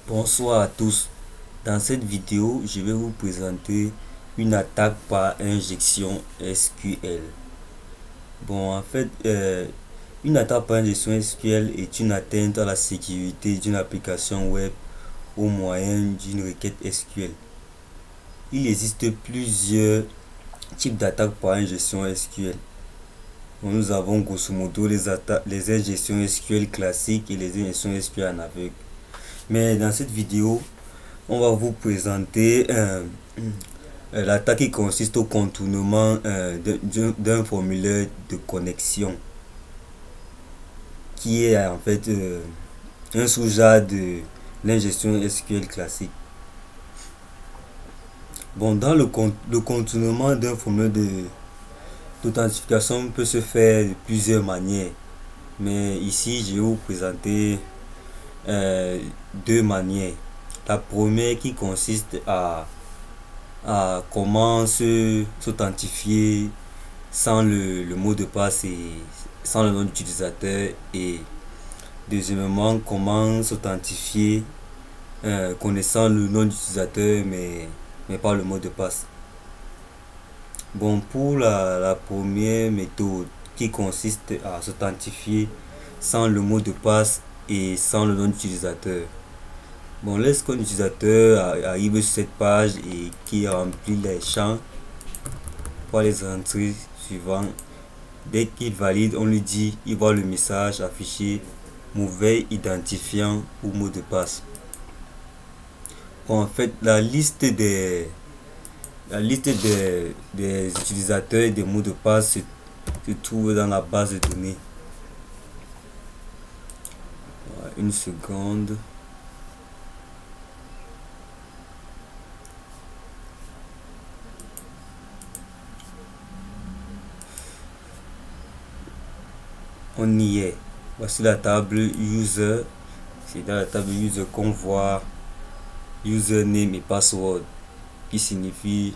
Bonsoir à tous. Dans cette vidéo, je vais vous présenter une attaque par injection SQL. Une attaque par injection SQL est une atteinte à la sécurité d'une application web au moyen d'une requête SQL. Il existe plusieurs types d'attaques par injection SQL. Nous avons grosso modo les injections SQL classiques et les injections SQL en aveugle. Mais dans cette vidéo, on va vous présenter l'attaque qui consiste au contournement d'un formulaire de connexion qui est en fait un sous-genre de l'ingestion SQL classique. Dans le contournement d'un formulaire d'authentification peut se faire de plusieurs manières, mais ici je vais vous présenter deux manières. La première qui consiste à comment s'authentifier sans le mot de passe et sans le nom d'utilisateur, et deuxièmement comment s'authentifier connaissant le nom d'utilisateur mais pas le mot de passe. Pour la première méthode qui consiste à s'authentifier sans le mot de passe et sans le nom d'utilisateur. Lorsqu'un utilisateur arrive sur cette page et qui remplit les champs pour les entrées suivantes, dès qu'il valide, on lui dit, il voit le message affiché mauvais identifiant ou mot de passe. En fait, la liste des utilisateurs et des mots de passe se trouve dans la base de données. Une seconde. On y est. Voici la table user. C'est dans la table user qu'on voit username et password, qui signifie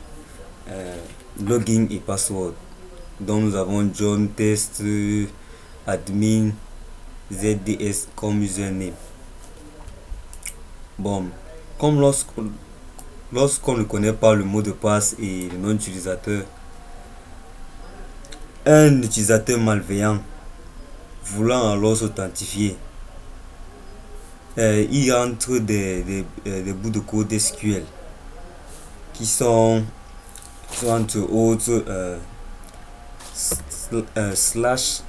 login et password. Donc nous avons John Test admin ZDS comme username. Comme lorsqu'on ne connaît pas le mot de passe et le nom d'utilisateur, un utilisateur malveillant voulant alors s'authentifier, il entre des bouts de code SQL qui sont entre autres slash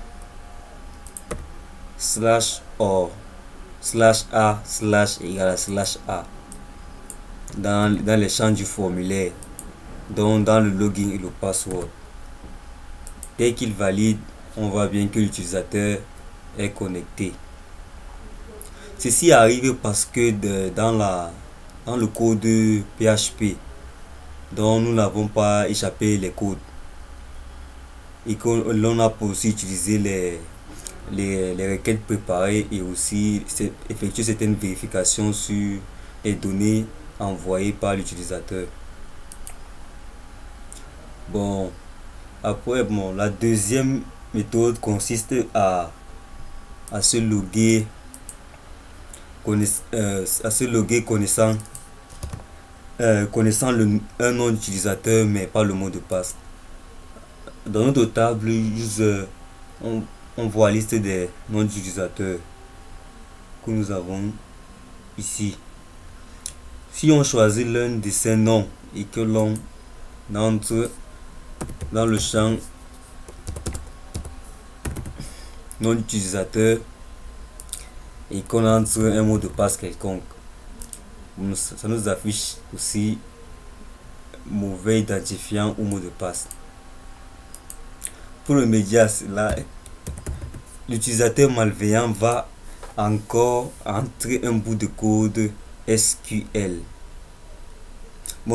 or slash a slash égale à slash a dans les champs du formulaire, donc dans le login et le password. Dès qu'il valide, on voit bien que l'utilisateur est connecté. Ceci arrive parce que dans le code PHP, dont nous n'avons pas échappé les codes et que l'on a aussi utilisé les requêtes préparées et aussi effectuer certaines vérifications sur les données envoyées par l'utilisateur. Après, la deuxième méthode consiste à se loguer connaissant un nom d'utilisateur mais pas le mot de passe. Dans notre table user, on voit la liste des noms d'utilisateurs que nous avons ici. Si on choisit l'un de ces noms et que l'on entre dans le champ nom d'utilisateur et qu'on entre un mot de passe quelconque, ça nous affiche aussi mauvais identifiant ou mot de passe. Pour remédier à cela, l'utilisateur malveillant va encore entrer un bout de code SQL.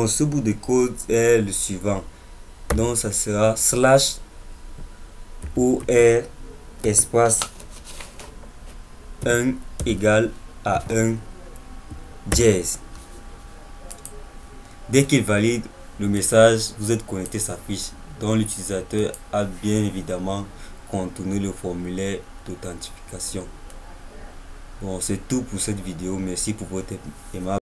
Ce bout de code est le suivant. Donc ça sera slash or espace 1 égale à 1 jazz. Dès qu'il valide, le message vous êtes connecté s'affiche, dont l'utilisateur a bien évidemment contourné le formulaire d'authentification. Bon, c'est tout pour cette vidéo. Merci pour votre aimable